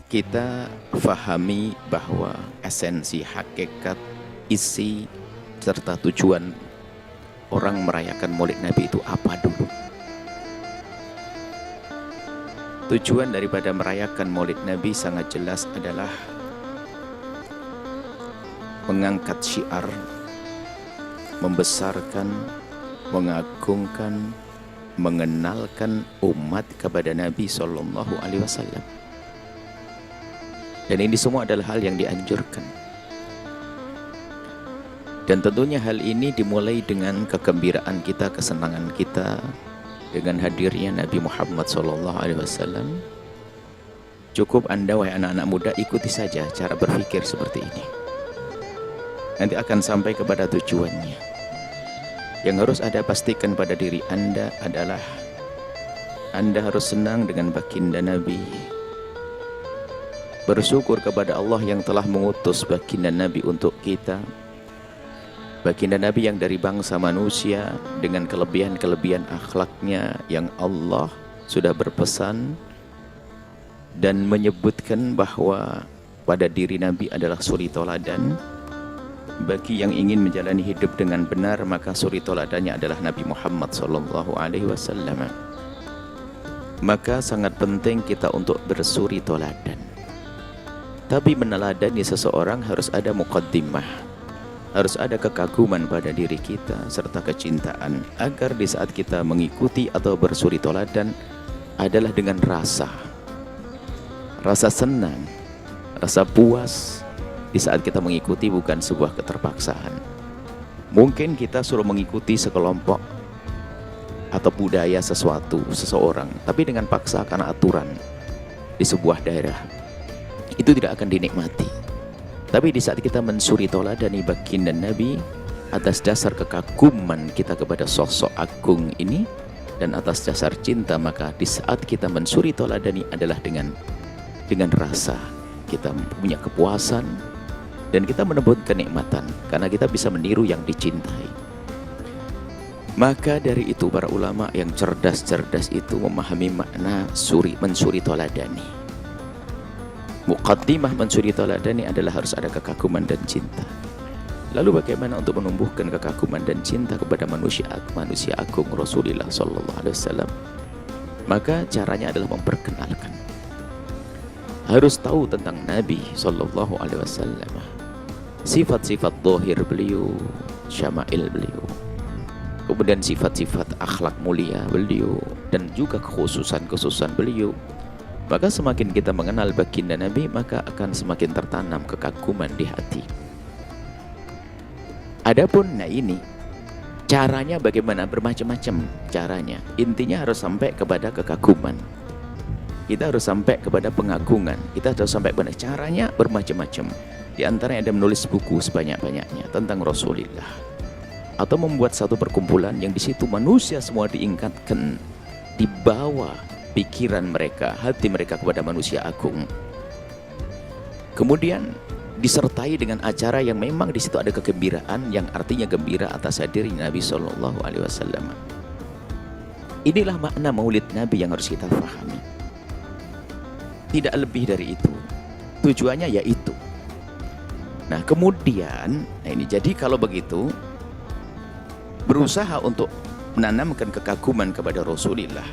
kita fahami bahwa esensi, hakikat, isi, serta tujuan orang merayakan Maulid Nabi itu apa dulu. Tujuan daripada merayakan Maulid Nabi sangat jelas adalah mengangkat syiar, membesarkan, mengagungkan, mengenalkan umat kepada Nabi Sallallahu Alaihi Wasallam. Dan ini semua adalah hal yang dianjurkan. Dan tentunya hal ini dimulai dengan kegembiraan kita, kesenangan kita dengan hadirnya Nabi Muhammad Sallallahu Alaihi Wasallam. Cukup Anda, wahai anak-anak muda, ikuti saja cara berpikir seperti ini. Nanti akan sampai kepada tujuannya. Yang harus Anda pastikan pada diri Anda adalah Anda harus senang dengan baginda Nabi, bersyukur kepada Allah yang telah mengutus baginda Nabi untuk kita, baginda Nabi yang dari bangsa manusia dengan kelebihan-kelebihan akhlaknya yang Allah sudah berpesan dan menyebutkan bahwa pada diri Nabi adalah suri toladan. Bagi yang ingin menjalani hidup dengan benar, maka suri toladannya adalah Nabi Muhammad Sallallahu Alaihi Wasallam. Maka sangat penting kita untuk bersuri toladan. Tapi meneladani seseorang harus ada muqaddimah, harus ada kekaguman pada diri kita serta kecintaan, agar di saat kita mengikuti atau bersuri toladan adalah dengan rasa senang, rasa puas di saat kita mengikuti, bukan sebuah keterpaksaan. Mungkin kita suruh mengikuti sekelompok atau budaya seseorang, tapi dengan paksa karena aturan di sebuah daerah, itu tidak akan dinikmati. Tapi di saat kita mensuri toladani baginda Nabi atas dasar kekaguman kita kepada sosok agung ini dan atas dasar cinta, maka di saat kita mensuri toladani adalah dengan rasa kita punya kepuasan dan kita menemukan kenikmatan karena kita bisa meniru yang dicintai. Maka dari itu para ulama yang cerdas-cerdas itu memahami makna mensuri toladani. Muqaddimah mensuri toladani adalah harus ada kekaguman dan cinta. Lalu bagaimana untuk menumbuhkan kekaguman dan cinta kepada manusia agung Rasulullah Sallallahu Alaihi Wasallam? Maka caranya adalah memperkenalkan. Harus tahu tentang Nabi Sallallahu Alaihi Wasallam, sifat-sifat zahir beliau, syama'il beliau, kemudian sifat-sifat akhlak mulia beliau, dan juga kekhususan beliau. Maka semakin kita mengenal baginda Nabi, maka akan semakin tertanam kekaguman di hati. Adapun ini caranya bagaimana, bermacam-macam caranya. Intinya harus sampai kepada kekaguman. Kita harus sampai kepada pengagungan. Kita harus sampai kepada caranya bermacam-macam. Di antaranya ada menulis buku sebanyak-banyaknya tentang Rasulullah, atau membuat satu perkumpulan yang di situ manusia semua diingatkan, dibawa pikiran mereka, hati mereka kepada manusia agung. Kemudian disertai dengan acara yang memang di situ ada kegembiraan, yang artinya gembira atas hadirnya Nabi Sallallahu Alaihi Wasallam. Inilah makna Maulid Nabi yang harus kita pahami. Tidak lebih dari itu. Tujuannya yaitu. Nah kemudian, ini jadi kalau begitu, berusaha untuk menanamkan kekaguman kepada Rasulullah,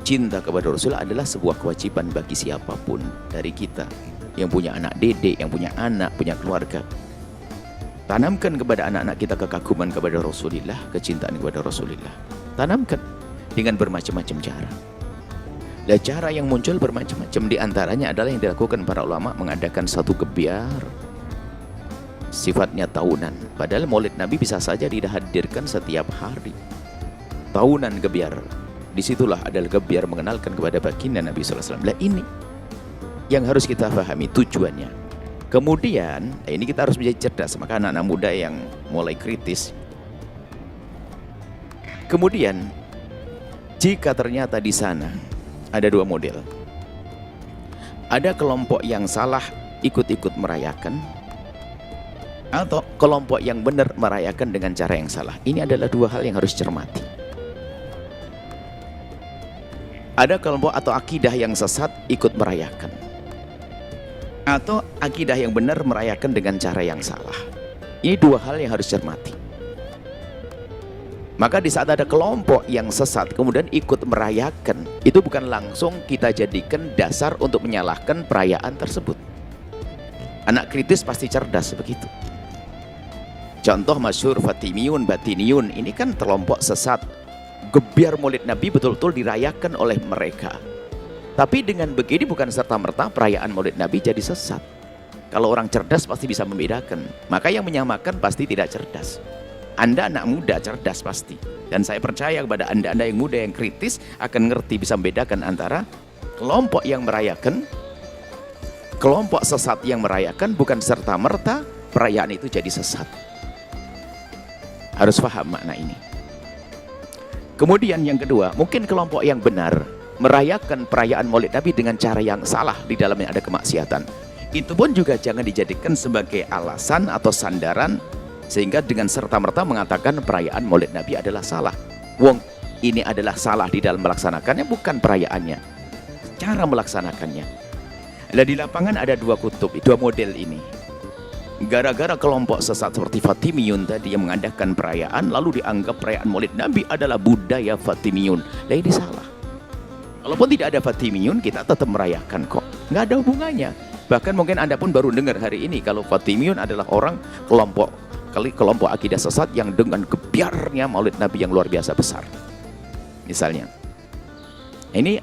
cinta kepada Rasulullah adalah sebuah kewajiban bagi siapapun dari kita yang punya anak didik, yang punya anak, punya keluarga. Tanamkan kepada anak-anak kita kekaguman kepada Rasulullah, kecintaan kepada Rasulullah. Tanamkan dengan bermacam-macam cara. Nah, cara yang muncul bermacam-macam, di antaranya adalah yang dilakukan para ulama, mengadakan satu gebiar sifatnya tahunan. Padahal Maulid Nabi bisa saja dihadirkan setiap hari. Tahunan gebiar. Disitulah adalah gebiar mengenalkan kepada baginda Nabi SAW. Nah ini yang harus kita pahami tujuannya. Kemudian, ini kita harus menjadi cerdas. Maka anak-anak muda yang mulai kritis. Kemudian, jika ternyata di sana ada dua model. Ada kelompok yang salah ikut-ikut merayakan, atau kelompok yang benar merayakan dengan cara yang salah. Ini adalah dua hal yang harus cermati. Ada kelompok atau akidah yang sesat ikut merayakan. atau akidah yang benar merayakan dengan cara yang salah. Ini dua hal yang harus cermati. Maka di saat ada kelompok yang sesat kemudian ikut merayakan, itu bukan langsung kita jadikan dasar untuk menyalahkan perayaan tersebut. Anak kritis pasti cerdas begitu. Contoh masyhur Fatimiyun, Batiniyun, ini kan kelompok sesat. Gebiar Maulid Nabi betul-betul dirayakan oleh mereka. Tapi dengan begini bukan serta-merta perayaan Maulid Nabi jadi sesat. Kalau orang cerdas pasti bisa membedakan. Maka yang menyamakan pasti tidak cerdas. Anda anak muda cerdas pasti. Dan saya percaya kepada anda yang muda yang kritis akan ngerti bisa membedakan antara kelompok yang merayakan, kelompok sesat yang merayakan, bukan serta-merta perayaan itu jadi sesat. Harus paham makna ini. Kemudian yang kedua, mungkin kelompok yang benar merayakan perayaan Maulid Nabi dengan cara yang salah, di dalamnya ada kemaksiatan. Itu pun juga jangan dijadikan sebagai alasan atau sandaran sehingga dengan serta-merta mengatakan perayaan Maulid Nabi adalah salah. Wong ini adalah salah di dalam melaksanakannya, bukan perayaannya, cara melaksanakannya. Nah, di lapangan ada dua kutub, dua model ini. Gara-gara kelompok sesat seperti Fatimiyun tadi yang mengadakan perayaan, lalu dianggap perayaan Maulid Nabi adalah budaya Fatimiyun. Nah, ini salah. Walaupun tidak ada Fatimiyun, kita tetap merayakan kok. Nggak ada hubungannya. Bahkan mungkin Anda pun baru dengar hari ini kalau Fatimiyun adalah orang kelompok akidah sesat yang dengan gebiarnya Maulid Nabi yang luar biasa besar. Misalnya. Ini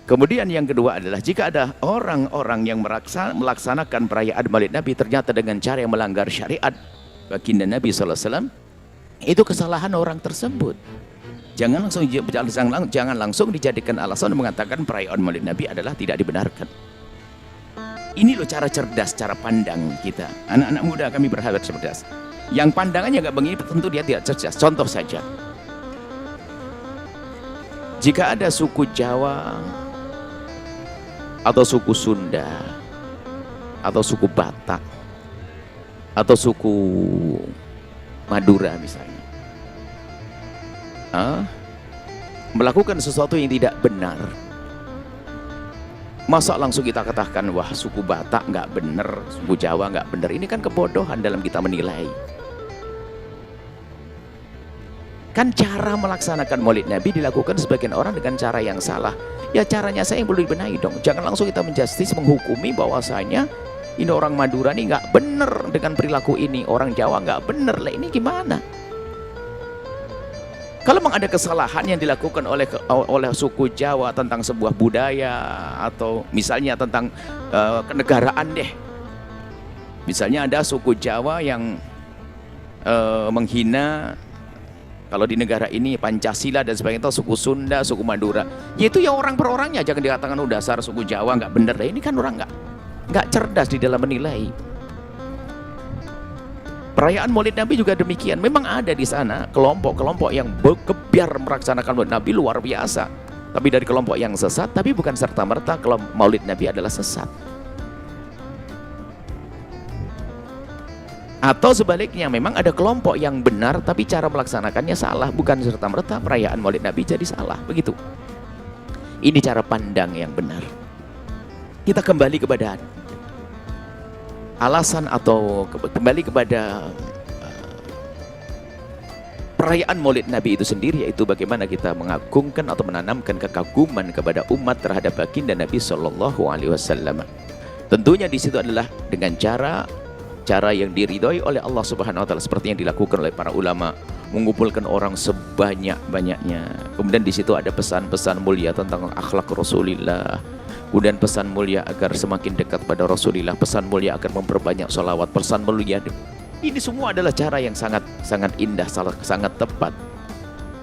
kemudian yang kedua adalah jika ada orang-orang yang melaksanakan perayaan Maulid Nabi ternyata dengan cara yang melanggar syariat baginda Nabi SAW, itu kesalahan orang tersebut. Jangan langsung dijadikan alasan mengatakan perayaan Maulid Nabi adalah tidak dibenarkan. Ini loh cara cerdas, cara pandang kita. Anak-anak muda kami berharap cerdas. Yang pandangannya nggak begini tentu dia tidak cerdas. Contoh saja, jika ada suku Jawa atau suku Sunda atau suku Batak atau suku Madura misalnya melakukan sesuatu yang tidak benar, masa langsung kita katakan wah suku Batak nggak benar, suku Jawa nggak benar? Ini kan kebodohan dalam kita menilai. Kan cara melaksanakan Maulid Nabi dilakukan sebagian orang dengan cara yang salah. Ya caranya saya yang perlu dibenahi dong. Jangan langsung kita menjustis, menghukumi bahwasanya ini orang Madura nih nggak bener dengan perilaku ini, orang Jawa nggak bener lah. Ini gimana? Kalau memang ada kesalahan yang dilakukan oleh suku Jawa tentang sebuah budaya atau misalnya tentang kenegaraan deh. Misalnya ada suku Jawa yang menghina, kalau di negara ini Pancasila dan sebagainya, itu suku Sunda, suku Madura. Ya itu ya orang per orangnya, jangan dikatakan dasar suku Jawa nggak bener. Ini kan orang nggak cerdas di dalam menilai. Perayaan Maulid Nabi juga demikian. Memang ada di sana kelompok-kelompok yang berkebiar melaksanakan Maulid Nabi luar biasa. Tapi dari kelompok yang sesat, tapi bukan serta-merta kalau Maulid Nabi adalah sesat. Atau sebaliknya, memang ada kelompok yang benar tapi cara melaksanakannya salah, bukan serta-merta perayaan Maulid Nabi jadi salah, begitu. Ini cara pandang yang benar. Kita kembali kepada alasan atau kembali kepada perayaan Maulid Nabi itu sendiri, yaitu bagaimana kita mengagungkan atau menanamkan kekaguman kepada umat terhadap baginda Nabi Shallallahu Alaihi Wasallam. Tentunya di situ adalah dengan cara yang diridhoi oleh Allah Subhanahu Wa Taala, seperti yang dilakukan oleh para ulama, mengumpulkan orang sebanyak-banyaknya. Kemudian di situ ada pesan-pesan mulia tentang akhlak Rasulullah. Kemudian pesan mulia agar semakin dekat pada Rasulullah, pesan mulia agar memperbanyak sholawat, pesan mulia. Ini semua adalah cara yang sangat indah, sangat tepat.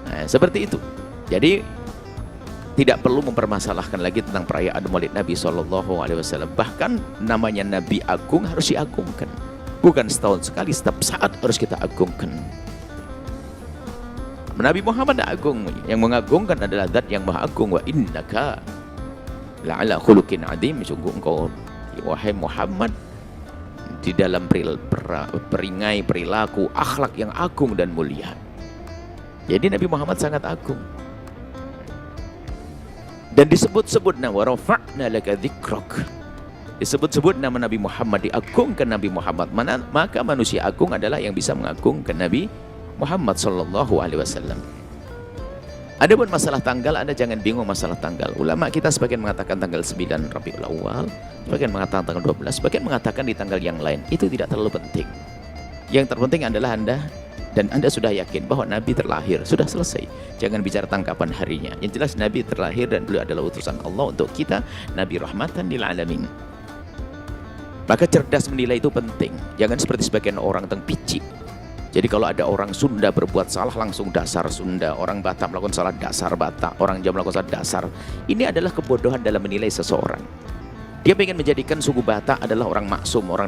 Nah, seperti itu. Jadi tidak perlu mempermasalahkan lagi tentang perayaan Maulid Nabi Shallallahu Alaihi Wasallam. Bahkan namanya Nabi Agung harus diagungkan. Bukan setahun sekali, setiap saat harus kita agungkan. Nabi Muhammad agung, yang mengagungkan adalah zat yang maha agung. Wa innaka la'ala khuluqin adzim. Sungguh engkau wahai Muhammad di dalam peringai perilaku akhlak yang agung dan mulia. Jadi Nabi Muhammad sangat agung. Dan disebut-sebut wa rafa'na laka dzikrak. disebut-sebut nama Nabi Muhammad, diagungkan Nabi Muhammad, maka manusia agung adalah yang bisa mengagungkan Nabi Muhammad sallallahu alaihi wasallam. Adapun masalah tanggal, Anda jangan bingung masalah tanggal. Ulama kita sebagian mengatakan tanggal 9 Rabiul Awal, sebagian mengatakan tanggal 12, sebagian mengatakan di tanggal yang lain. Itu tidak terlalu penting. Yang terpenting adalah Anda sudah yakin bahwa Nabi terlahir, sudah selesai. Jangan bicara tangkapan harinya. Yang jelas Nabi terlahir dan beliau adalah utusan Allah untuk kita, Nabi rahmatan lil alamin. Maka cerdas menilai itu penting. Jangan seperti sebagian orang tentang picik. Jadi kalau ada orang Sunda berbuat salah langsung dasar Sunda, orang Batak melakukan salah dasar Batak, orang Jawa melakukan salah dasar. Ini adalah kebodohan dalam menilai seseorang. Dia ingin menjadikan suku Batak adalah orang maksum, orang